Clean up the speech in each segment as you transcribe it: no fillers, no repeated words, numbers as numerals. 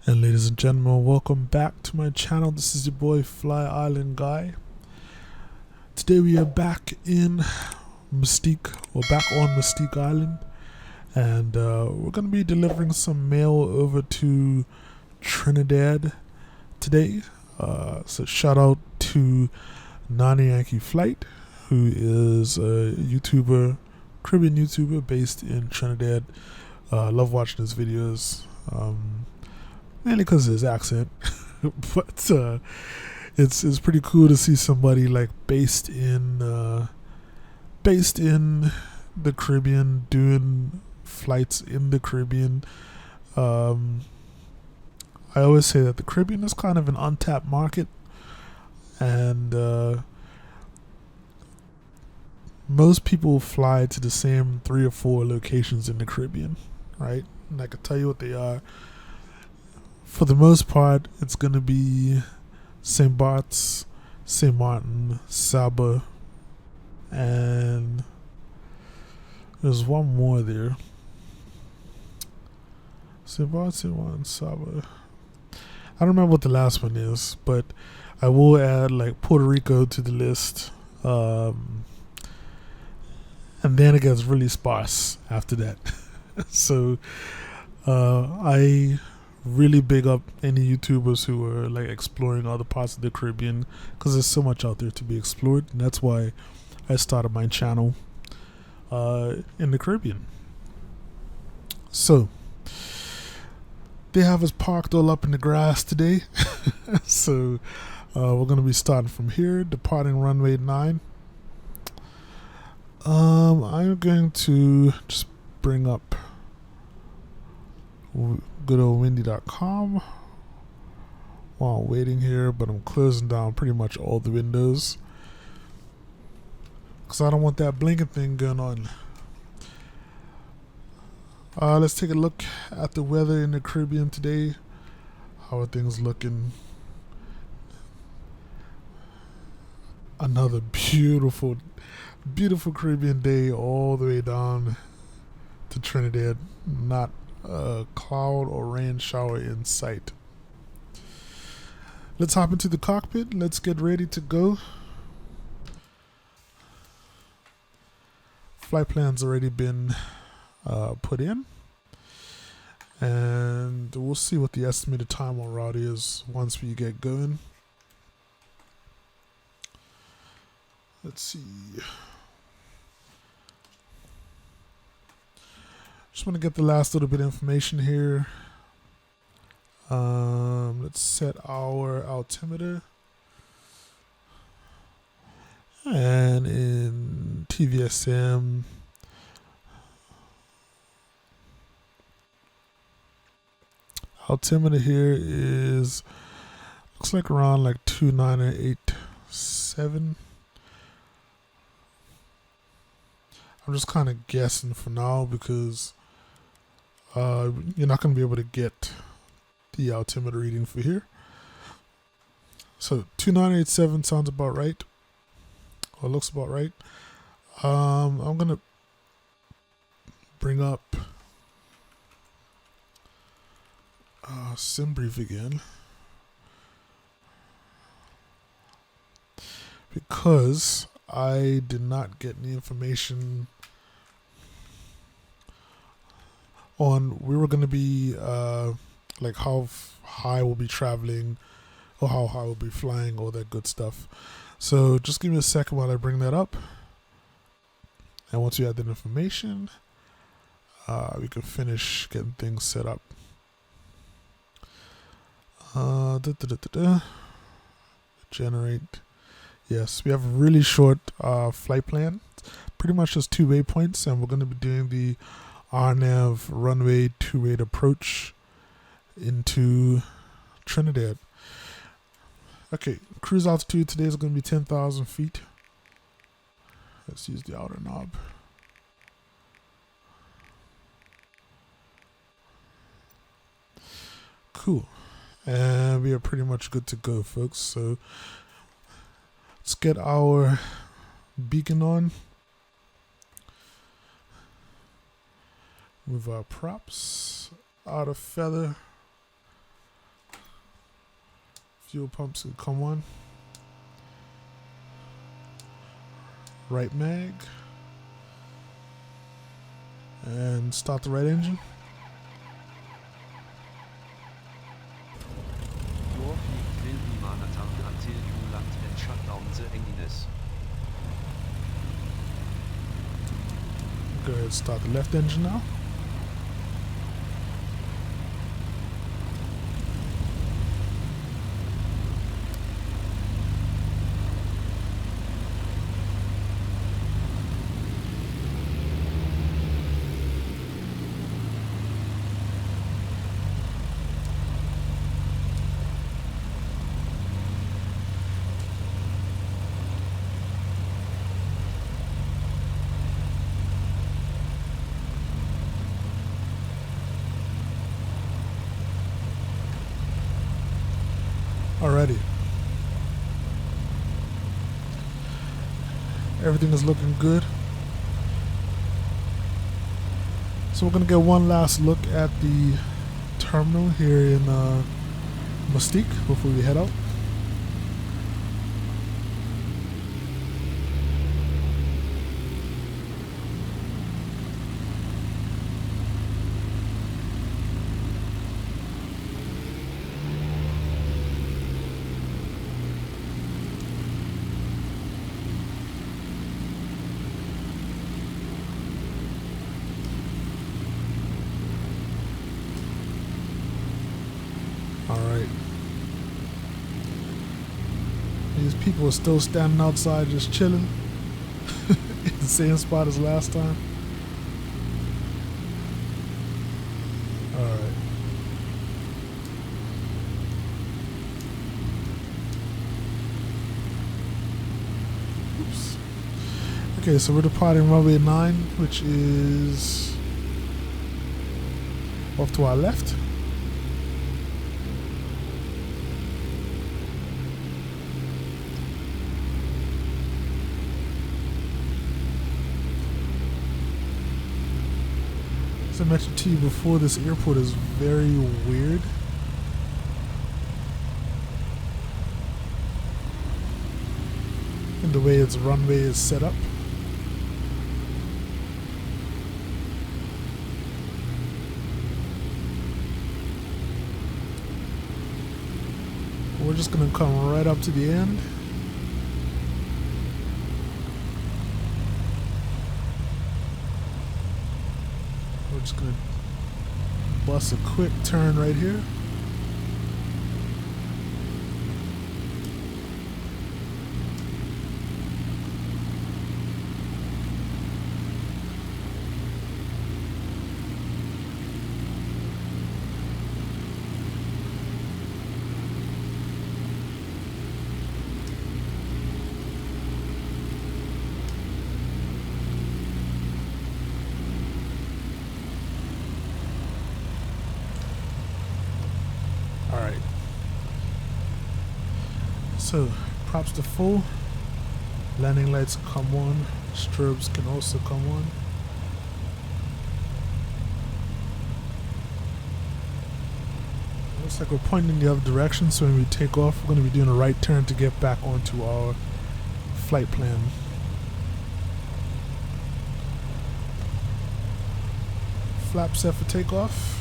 And ladies and gentlemen, welcome back to my channel. This is your boy Fly Island Guy. Today we are back in Mustique. We're back on Mustique Island, and we're going to be delivering some mail over to Trinidad today. So shout out to Nani Yankee Flight, who is a YouTuber, Caribbean YouTuber based in Trinidad. Love watching his videos. Mainly because of his accent, but it's pretty cool to see somebody like based in the Caribbean doing flights in the Caribbean. I always say that the Caribbean is kind of an untapped market, and most people fly to the same 3 or 4 locations in the Caribbean, right? And I can tell you what they are. For the most part, it's going to be St. Bart's, St. Martin, Saba, and there's one more there. St. Bart's, St. Martin, Saba. I don't remember what the last one is, but I will add like Puerto Rico to the list. And then it gets really sparse after that. So I really big up any YouTubers who are like exploring other parts of the Caribbean, because there's so much out there to be explored, and that's why I started my channel in the Caribbean. So they have us parked all up in the grass today. So we're going to be starting from here, departing runway 9. I'm going to just bring up good old windy.com while waiting here, but I'm closing down pretty much all the windows because I don't want that blinking thing going on. Let's take a look at the weather in the Caribbean today. How are things looking? Another beautiful Caribbean day all the way down to Trinidad. Not a cloud or rain shower in sight. Let's hop into the cockpit. Let's get ready to go. Flight plan's already been put in, and we'll see what the estimated time on route is once we get going. Let's see. Just want to get the last little bit of information here. Let's set our altimeter. And in TVSM, altimeter here is, looks like around like 2987. I'm just kind of guessing for now because you're not going to be able to get the altimeter reading for here. So 2987 sounds about right, or looks about right. I'm going to bring up SimBrief again, because I did not get any information on, we were going to be like how high we'll be traveling or how high we'll be flying, all that good stuff. So just give me a second while I bring that up, and once you have that information, we can finish getting things set up. Generate. Yes, we have a really short flight plan, pretty much just 2 waypoints, and we're going to be doing the RNAV runway 28 approach into Trinidad. Okay, cruise altitude today is going to be 10,000 feet. Let's use the outer knob. Cool. And we are pretty much good to go, folks. So let's get our beacon on. Move our props out of feather. Fuel pumps will come on. Right mag. And start the right engine. And shut down the engines. Go ahead and start the left engine now. Alrighty. Everything is looking good. So we're going to get one last look at the terminal here in Mustique before we head out. Alright. These people are still standing outside just chilling. In the same spot as last time. Alright. Oops. Okay, so we're departing runway 9, which is off to our left. As I mentioned to you before, this airport is very weird. In the way its runway is set up. We're just going to come right up to the end. We're just going to bust a quick turn right here. Alright. So, props to full. Landing lights come on. Strobes can also come on. Looks like we're pointing in the other direction, so when we take off, we're going to be doing a right turn to get back onto our flight plan. Flap set for takeoff.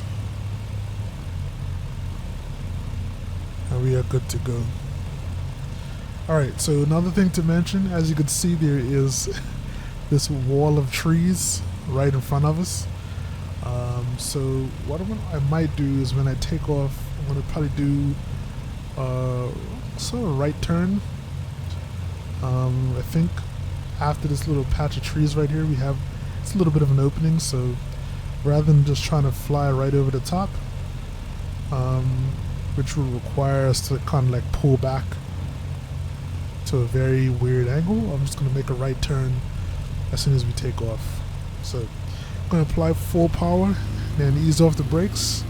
And we are good to go. Alright, so another thing to mention, as you can see, there is this wall of trees right in front of us. So what I might do is when I take off, I'm going to probably do sort of a right turn. I think after this little patch of trees right here, it's a little bit of an opening, so rather than just trying to fly right over the top, which will require us to kind of like pull back to a very weird angle, I'm just going to make a right turn as soon as we take off. So I'm going to apply full power, then ease off the brakes,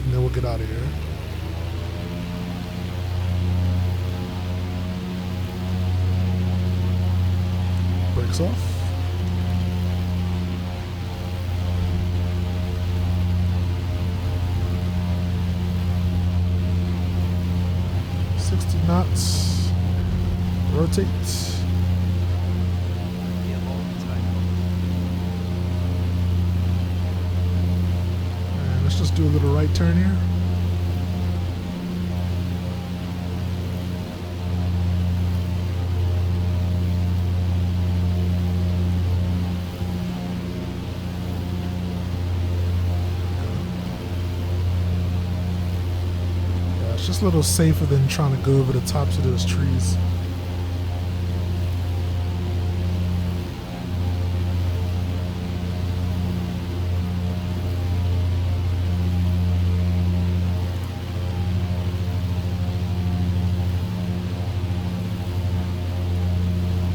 and then we'll get out of here. Brakes off. knots. Rotate. Here on takeoff. And let's just do a little right turn here. It's just a little safer than trying to go over the tops of those trees.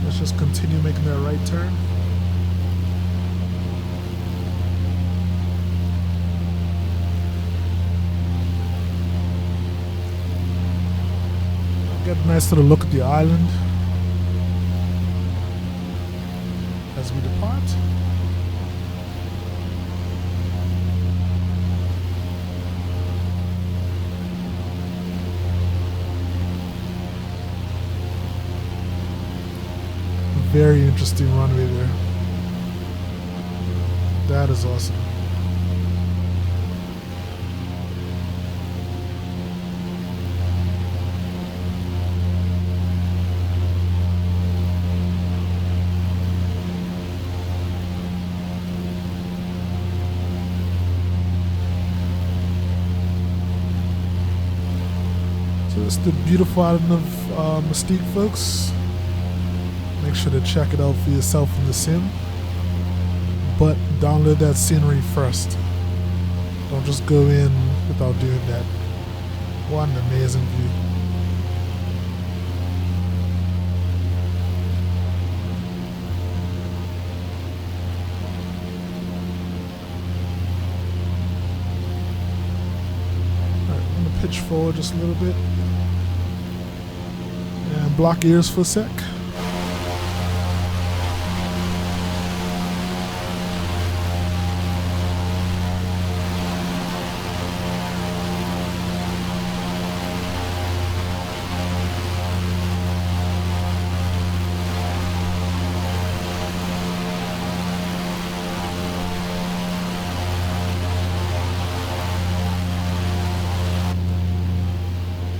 Let's just continue making that right turn. Get a nice little look at the island as we depart. Very interesting runway there. That is awesome. So it's the beautiful island of Mustique, folks. Make sure to check it out for yourself in the sim. But download that scenery first. Don't just go in without doing that. What an amazing view. Alright, I'm gonna pitch forward just a little bit. And block ears for a sec.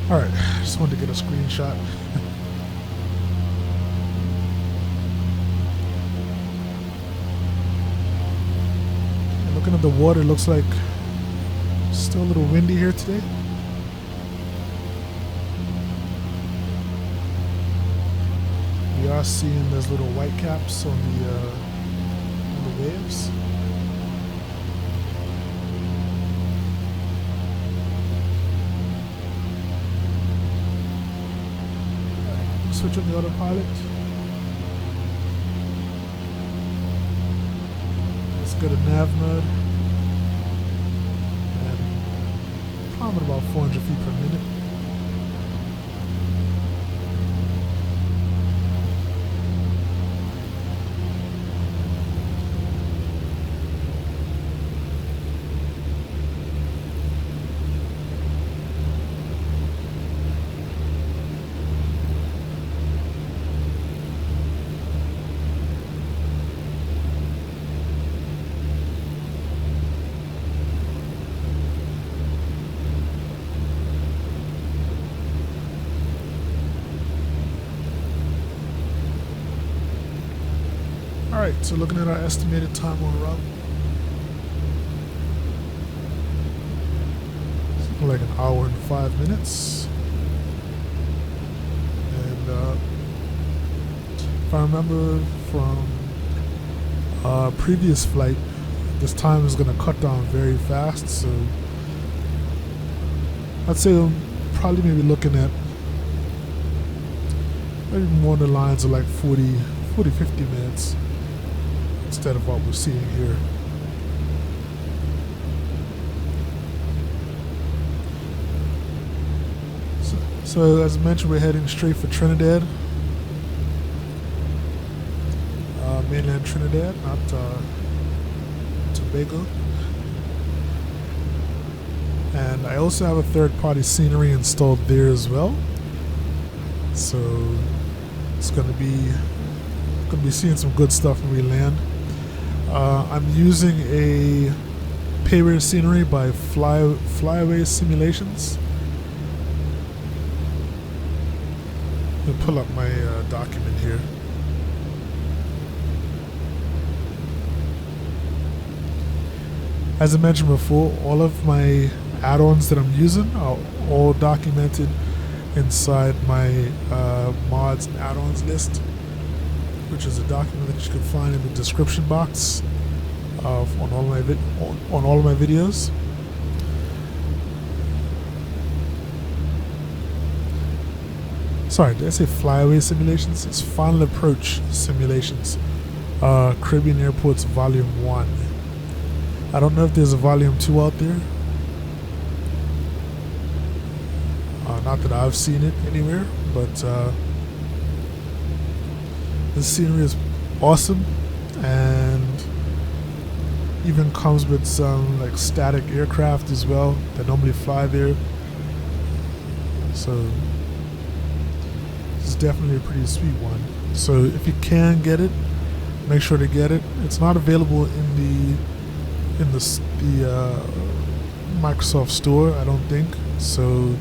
Alright, just wanted to get a screenshot. Looking at the water, looks like it's still a little windy here today. We are seeing those little white caps on the waves. Switch on the autopilot. Let's go to nav mode. And climb at about 400 feet per minute. Alright, so looking at our estimated time on route, it's like an hour and 5 minutes. And if I remember from our previous flight, this time is going to cut down very fast, so I'd say I'm probably maybe looking at maybe more on the lines of like 40, 50 minutes. Instead of what we're seeing here. So as mentioned, we're heading straight for Trinidad, mainland Trinidad, not Tobago. And I also have a third-party scenery installed there as well. So it's gonna be seeing some good stuff when we land. I'm using a Payware scenery by Flyaway Simulations. Let me pull up my document here. As I mentioned before, all of my add-ons that I'm using are all documented inside my mods and add-ons list, which is a document that you can find in the description box on all of my videos. Sorry, did I say Flyaway Simulations? It's Final Approach Simulations, Caribbean Airports Volume 1. I don't know if there's a Volume 2 out there. Not that I've seen it anywhere, but this scenery is awesome, and even comes with some like static aircraft as well that normally fly there. So this is definitely a pretty sweet one. So if you can get it, make sure to get it. It's not available in the Microsoft Store, I don't think. So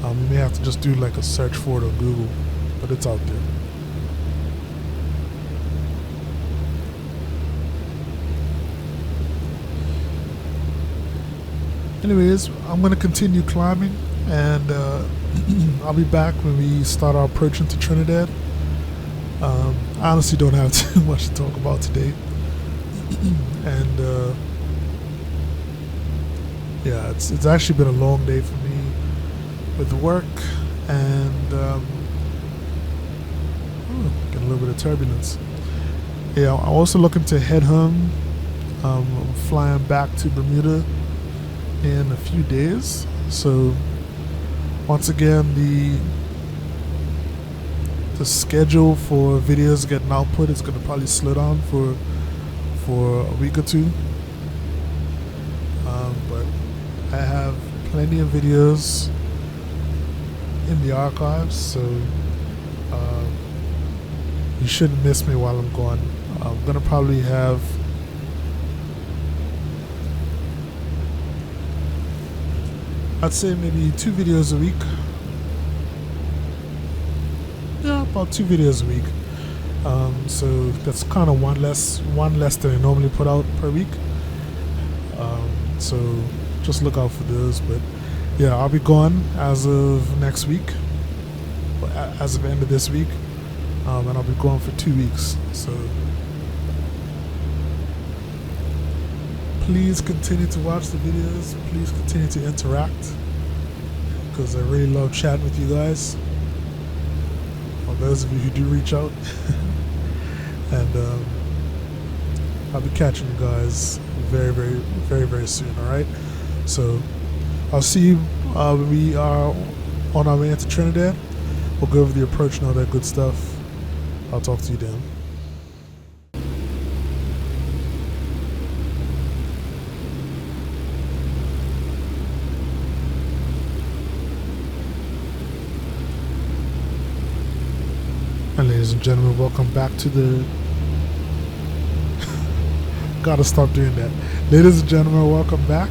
you may have to just do like a search for it on Google, but it's out there. Anyways, I'm going to continue climbing, and I'll be back when we start our approach into Trinidad. I honestly don't have too much to talk about today. And yeah, it's actually been a long day for me with work, and getting a little bit of turbulence. Yeah, I'm also looking to head home. I'm flying back to Bermuda in a few days. So once again, the schedule for videos getting output is going to probably slow down for a week or two. But I have plenty of videos in the archives, so you shouldn't miss me while I'm gone. I'm going to probably have I'd say maybe 2 videos a week. Yeah, about 2 videos a week. So that's kind of one less than I normally put out per week. So just look out for those. But yeah, I'll be gone as of next week, as of the end of this week, and I'll be gone for 2 weeks. So please continue to watch the videos. Please continue to interact, because I really love chatting with you guys. For those of you who do reach out. And I'll be catching you guys very, very, very, very soon. Alright? So I'll see you when we are on our way into Trinidad. We'll go over the approach and all that good stuff. I'll talk to you then. And ladies and gentlemen, welcome back to the... Gotta stop doing that. Ladies and gentlemen, welcome back.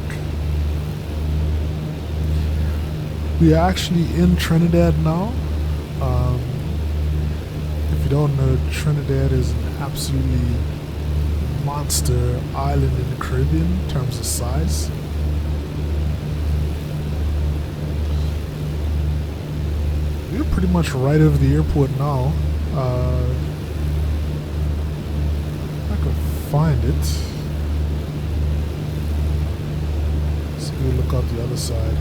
We are actually in Trinidad now. If you don't know, Trinidad is an absolutely monster island in the Caribbean in terms of size. We're pretty much right over the airport now. I could find it. So we'll look out the other side.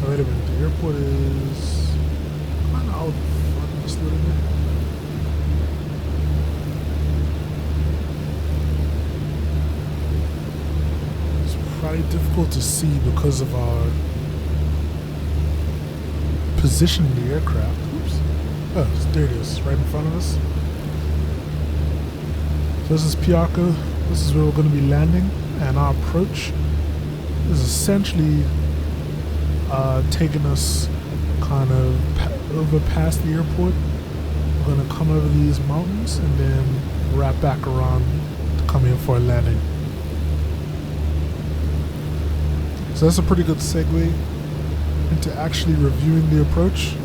Oh, wait a minute, the airport is kind of out front just a little bit. Probably difficult to see because of our position in the aircraft. Oops. Oh, there it is, right in front of us. This is Piarco. This is where we're going to be landing, and our approach is essentially taking us kind of over past the airport. We're going to come over these mountains and then wrap back around to come here for a landing. So that's a pretty good segue into actually reviewing the approach.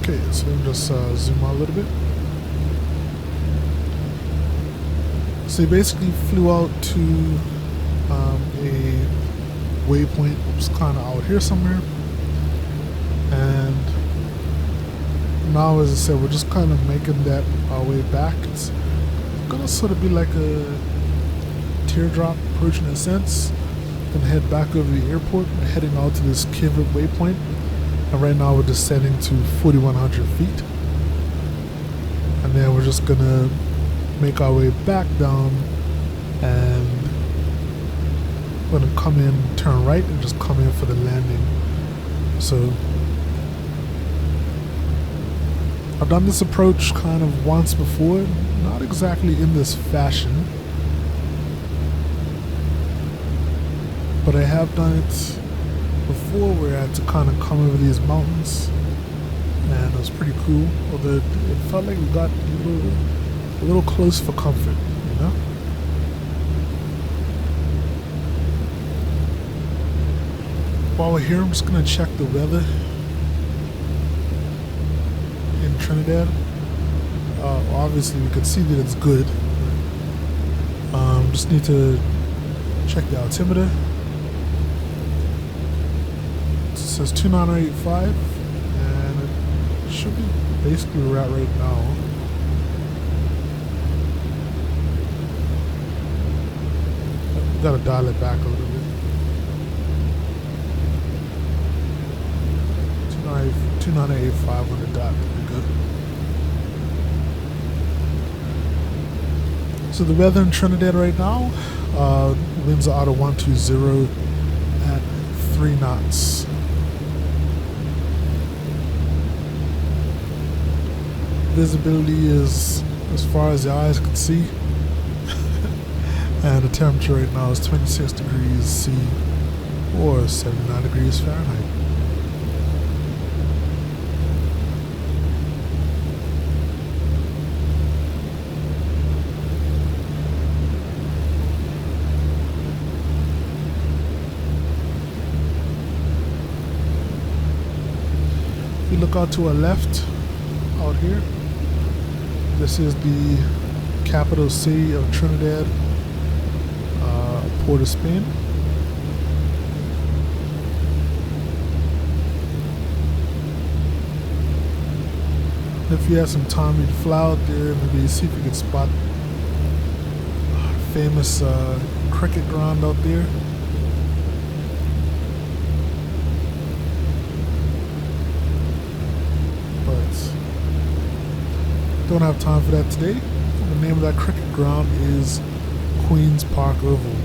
Okay, so let me just zoom out a little bit. So they basically flew out to a waypoint, just kind of out here somewhere. And now, as I said, we're just kind of making that our way back. It's gonna sort of be like a teardrop approach in a sense. Gonna head back over the airport. We're heading out to this Kivert waypoint. And right now we're descending to 4,100 feet. And then we're just gonna make our way back down, and we're gonna come in, turn right, and just come in for the landing. So I've done this approach kind of once before, not exactly in this fashion, but I have done it before where I had to kind of come over these mountains, and it was pretty cool, although it felt like we got a little close for comfort, you know? While we're here, I'm just going to check the weather in Trinidad. Obviously we can see that it's good. Just need to check the altimeter. It says 2985, and it should be basically where we're at right now. Gotta dial it back a little bit. 2985 on the dot. Good. So the weather in Trinidad right now, winds are out of 120 at 3 knots. Visibility is as far as the eyes can see. And the temperature right now is 26 degrees C or 79 degrees Fahrenheit. If you look out to our left, out here, this is the capital city of Trinidad, Port of Spain. If you have some time, you'd fly out there, maybe see if you could spot a famous cricket ground out there. But don't have time for that today. The name of that cricket ground is Queen's Park Oval.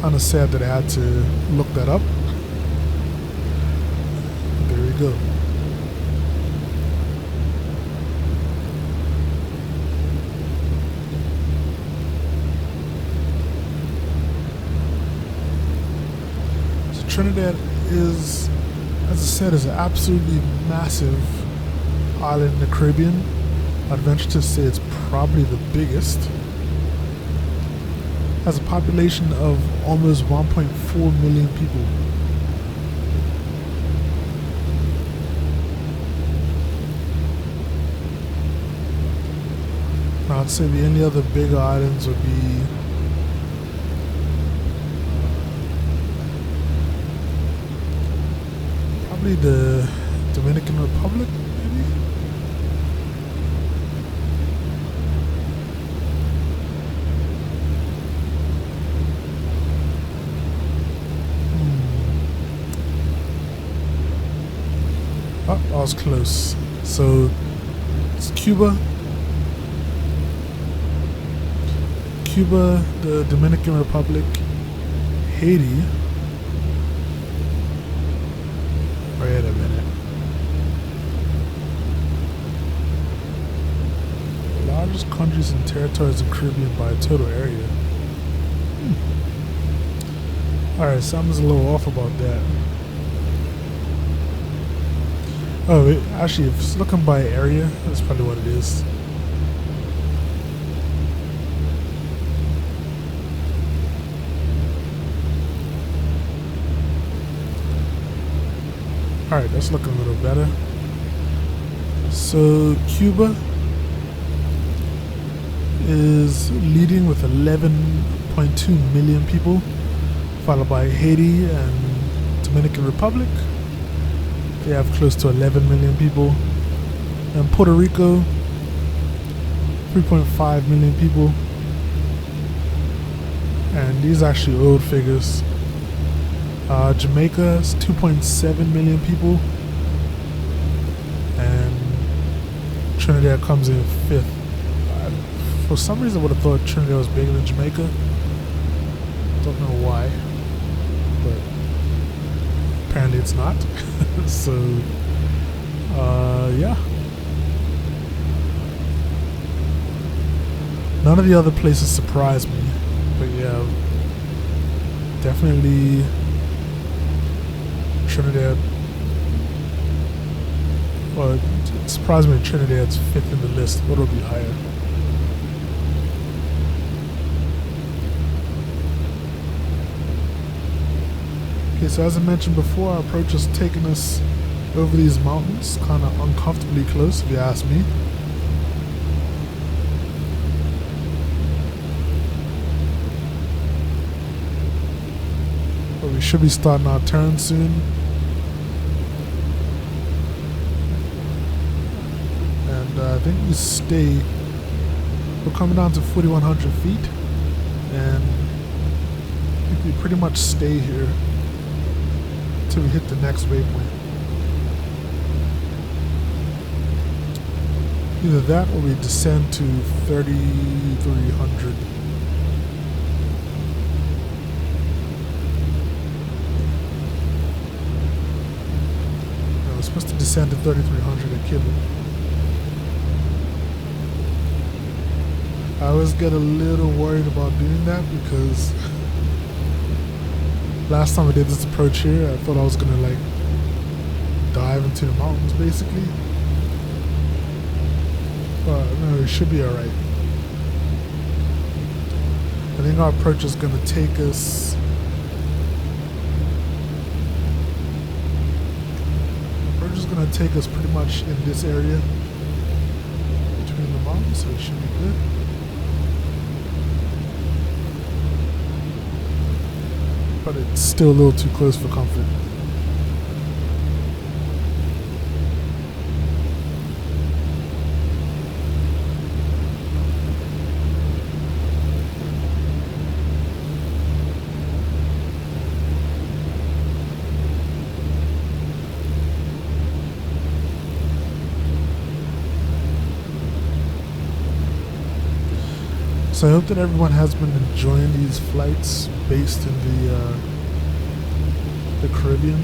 Kind of sad that I had to look that up. But there we go. So Trinidad is, as I said, is an absolutely massive island in the Caribbean. I'd venture to say it's probably the biggest. Has a population of almost 1.4 million people. Now I'd say the only other bigger islands would be probably the Dominican Republic, maybe? Oh, I was close. So it's Cuba, the Dominican Republic, Haiti, Wait a minute. Largest countries and territories in the Caribbean by total area. Alright, something's a little off about that. Oh, actually, if it's looking by area, that's probably what it is. Alright, that's looking a little better. So, Cuba is leading with 11.2 million people, followed by Haiti and Dominican Republic. They have close to 11 million people. And Puerto Rico, 3.5 million people. And these are actually old figures. Jamaica is 2.7 million people. And Trinidad comes in 5th. For some reason I would have thought Trinidad was bigger than Jamaica. Don't know why. But apparently it's not. So, yeah. None of the other places surprised me. But yeah, definitely Trinidad. Well, it surprised me that Trinidad's 5th in the list. What will be higher? Okay, so as I mentioned before, our approach is taking us over these mountains, kind of uncomfortably close, if you ask me. But we should be starting our turn soon. And I think we stay, we're coming down to 4,100 feet, and I think we pretty much stay here until we hit the next waypoint. Either that or we descend to 3,300. No, we're supposed to descend to 3,300 at Kibble. I always get a little worried about doing that because last time I did this approach here, I thought I was gonna like dive into the mountains basically. But no, it should be alright. I think our approach is gonna take us pretty much in this area between the mountains, so it should be good. But it's still a little too close for comfort. So I hope that everyone has been enjoying these flights based in the Caribbean.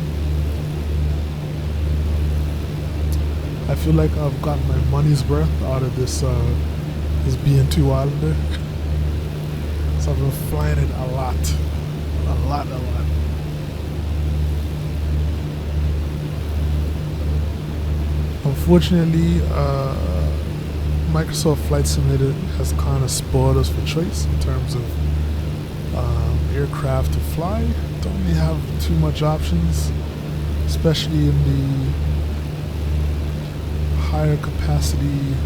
I feel like I've gotten my money's worth out of this BN-2 Islander. So I've been flying it a lot. Unfortunately, Microsoft Flight Simulator has kind of spoiled us for choice in terms of aircraft to fly. Don't really have too much options, especially in the higher capacity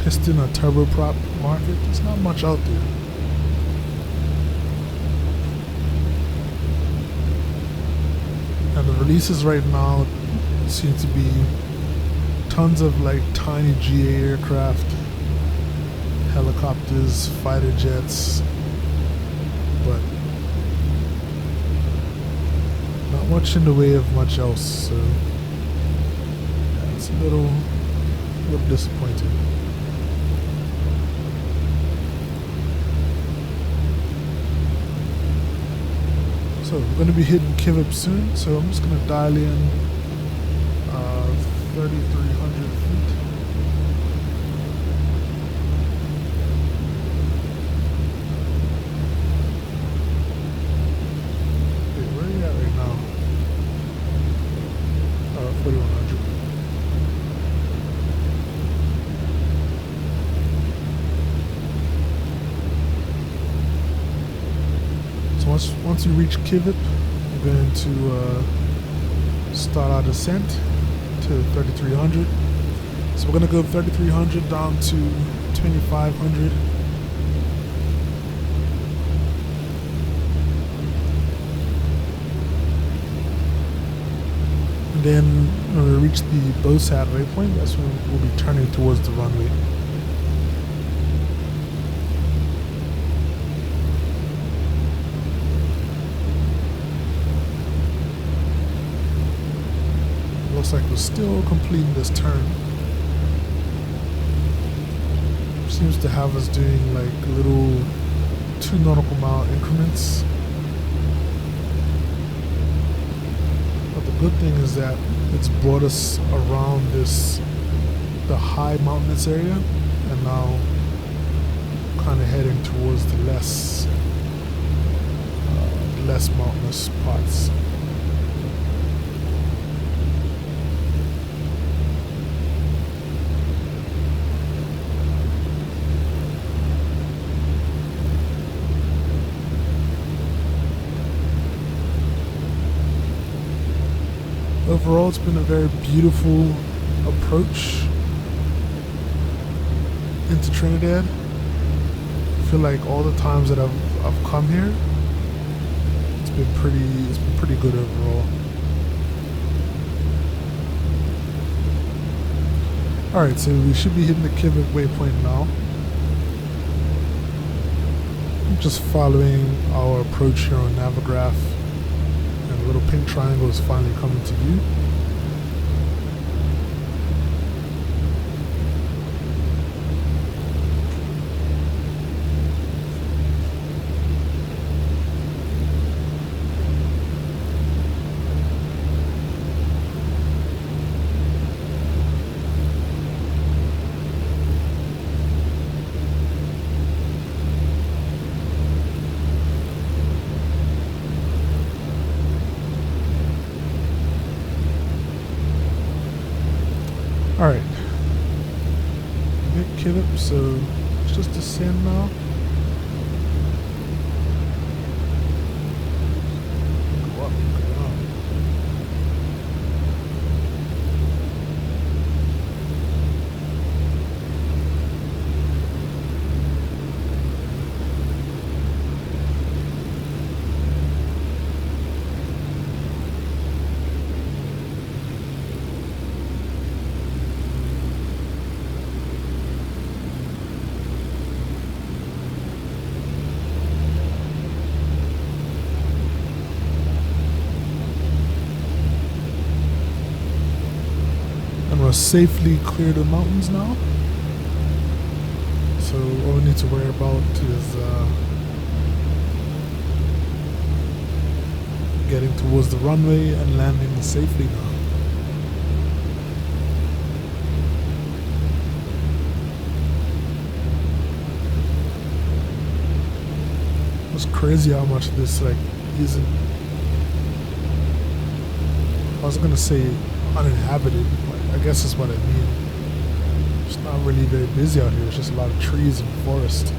piston or turboprop market. There's not much out there. And the releases right now seem to be tons of like tiny GA aircraft, helicopters, fighter jets, but not much in the way of much else, so yeah, it's a little disappointing. So we're going to be hitting Kivip soon, so I'm just going to dial in 3,300 feet. Wait, where are you at right now? 4,100. So once you reach Kivip, you're going to start our descent to 3,300. So we're going to go 3,300 down to 2,500. And then when we reach the Bosat waypoint, that's when we'll be turning towards the runway. Looks like we're still completing this turn. Seems to have us doing like little 2 nautical mile increments. But the good thing is that it's brought us around the high mountainous area, and now kind of heading towards the less mountainous parts. Overall, it's been a very beautiful approach into Trinidad. I feel like all the times that I've come here, it's been pretty good overall. All right, so we should be hitting the Kivik waypoint now. Just following our approach here on Navigraph. The little pink triangle is finally coming to view. Alright, hit Kivip, so let's just descend now. Go up, go down. Safely clear the mountains now, so all we need to worry about is getting towards the runway and landing safely now. It's crazy how much this isn't, I was gonna say uninhabited, I guess is what I mean. It's not really very busy out here. It's just a lot of trees and forest.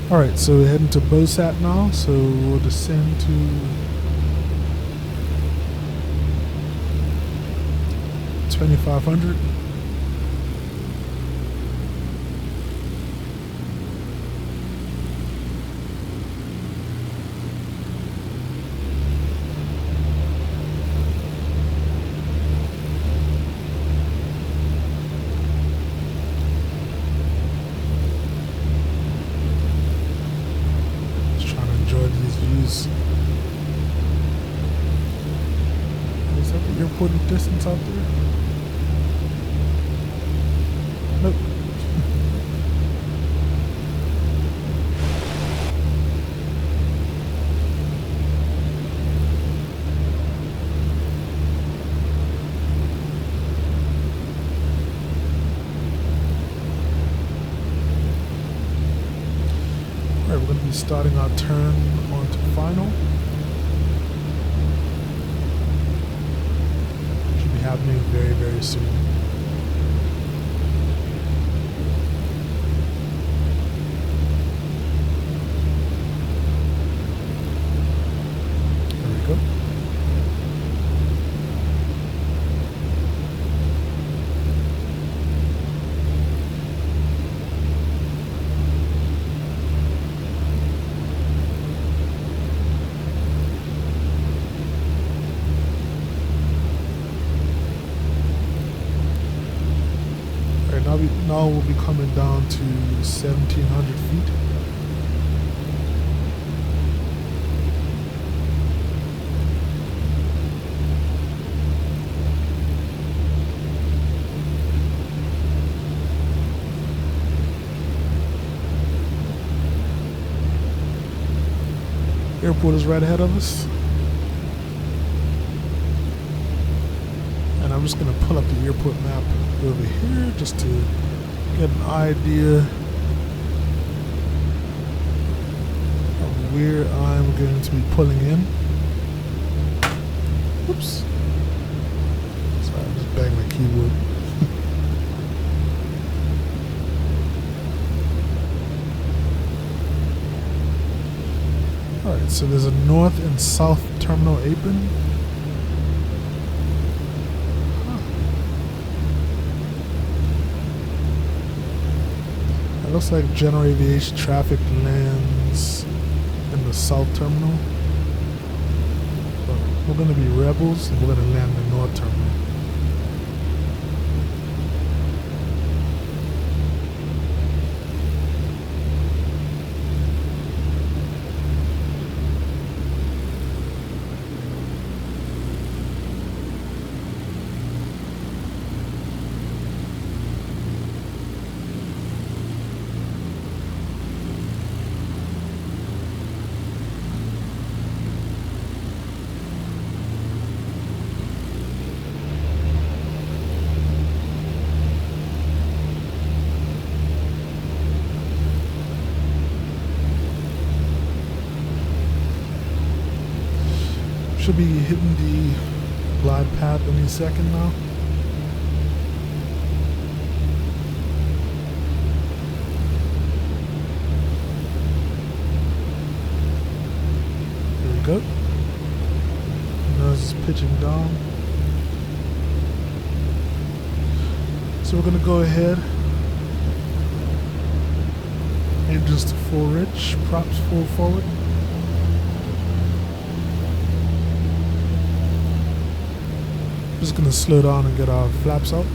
Alright, so we're heading to Bosat now, so we'll descend to 2,500. Just trying to enjoy these views. airport in the distance out there? Nope. Alright, we're going to be starting our turn onto final. Should be happening very, very soon. There we go. Now we'll be coming down to 1,700 feet. Airport is right ahead of us. And I'm just going to pull up the airport map over here just to get an idea of where I'm going to be pulling in. Oops. Sorry, I just banged my keyboard. Alright, so there's a north and south terminal apron. It looks like general aviation traffic lands in the south terminal. But we're going to be rebels and we're going to land in the north terminal. Should be hitting the glide path any second now. There we go. Nose is pitching down. So we're gonna go ahead. Engines to full rich, props full forward. Just gonna slow down and get our flaps out.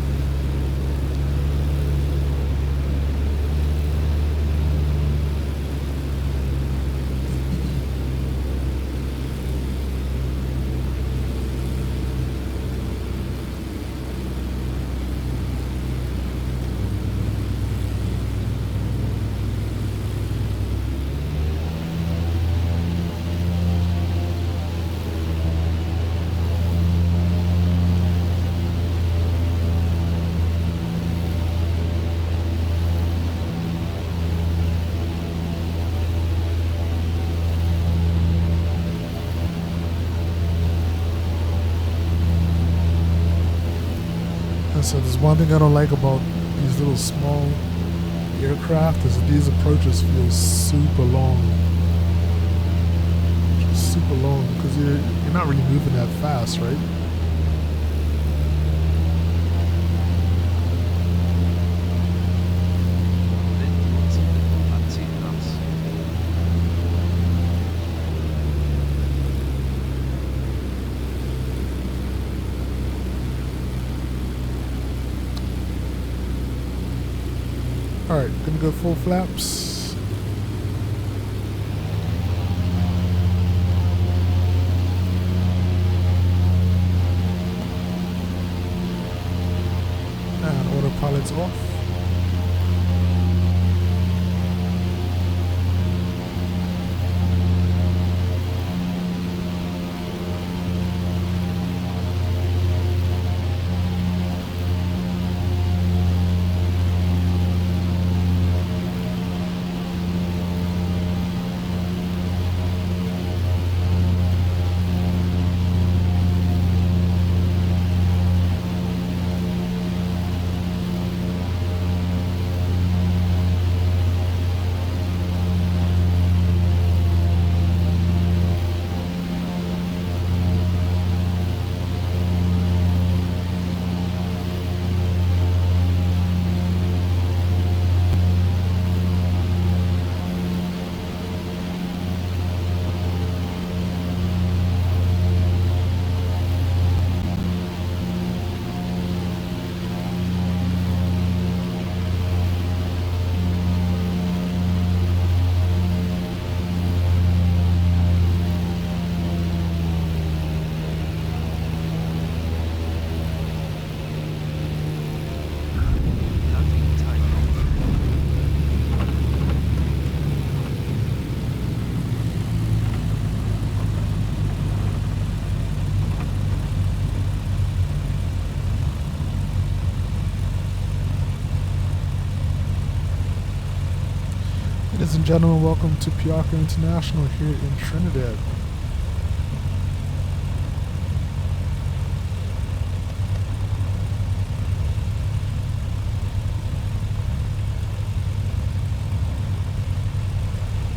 So there's one thing I don't like about these little small aircraft is that these approaches feel super long. Just super long because you're not really moving that fast, right? Alright, gonna go full flaps. lights off. Ladies and gentlemen, welcome to Piarco International here in Trinidad.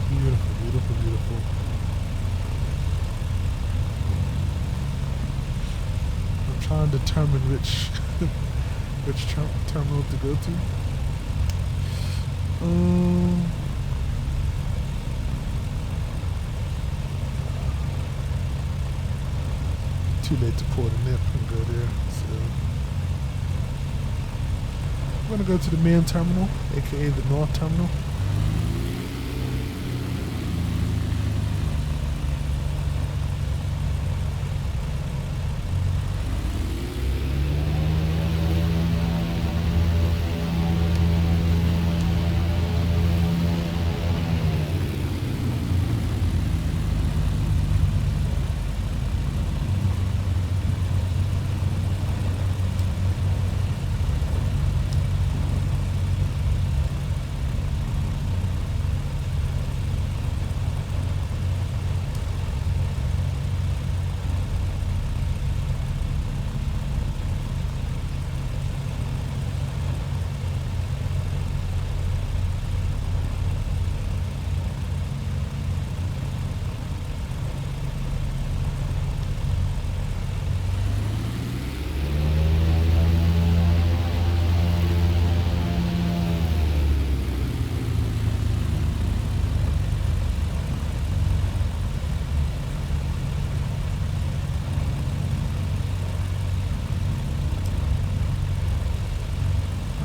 Beautiful, beautiful, beautiful. I'm trying to determine which terminal to go to. Too late to port a nip and go there. So I'm gonna go to the main terminal, aka the North Terminal.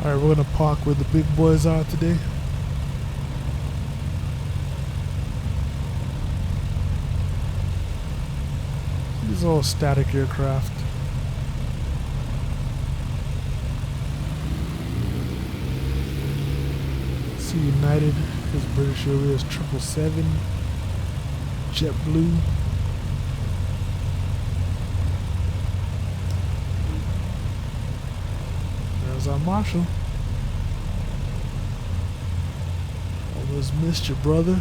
Alright, we're gonna park where the big boys are today. These are all static aircraft. Sea United is British Airways 777, JetBlue. There's our Marshall. Almost missed you, brother.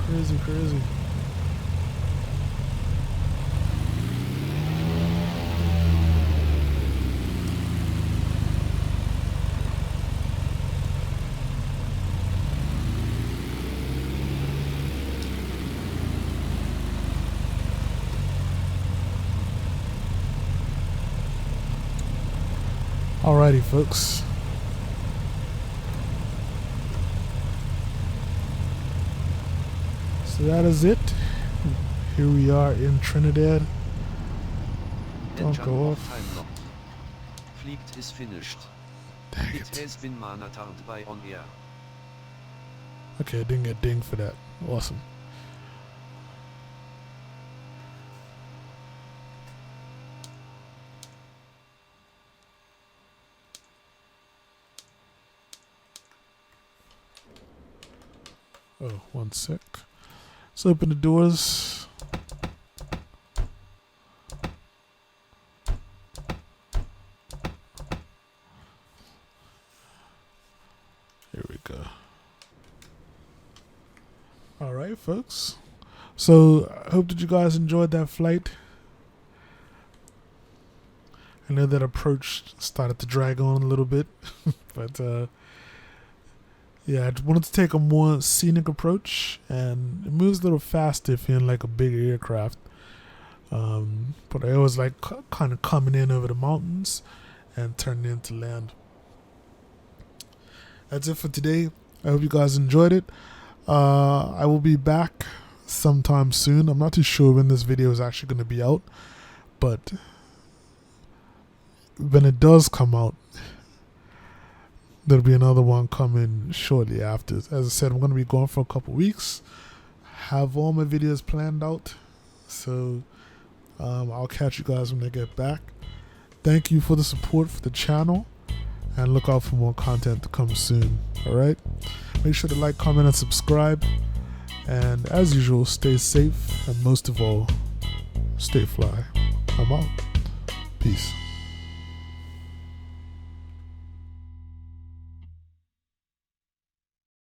Crazy, crazy. Alrighty, folks. So that is it. Here we are in Trinidad. Don't go off. Flight is finished. Dang It it. has been monitored by on air. Okay, I didn't get dinged for that. Awesome. Oh, one sec. Let's open the doors. Here we go. All right, folks. So I hope that you guys enjoyed that flight. I know that approach started to drag on a little bit, but yeah, I wanted to take a more scenic approach, and it moves a little faster if you're in like a bigger aircraft. But I always like kind of coming in over the mountains and turning into land. That's it for today. I hope you guys enjoyed it. I will be back sometime soon. I'm not too sure when this video is actually going to be out, but when it does come out, there'll be another one coming shortly after. As I said, I'm going to be gone for a couple weeks. Have all my videos planned out, so I'll catch you guys when I get back. Thank you for the support for the channel, and look out for more content to come soon. Alright, make sure to like, comment, and subscribe, and as usual, stay safe, and most of all, stay fly. I'm out. Peace.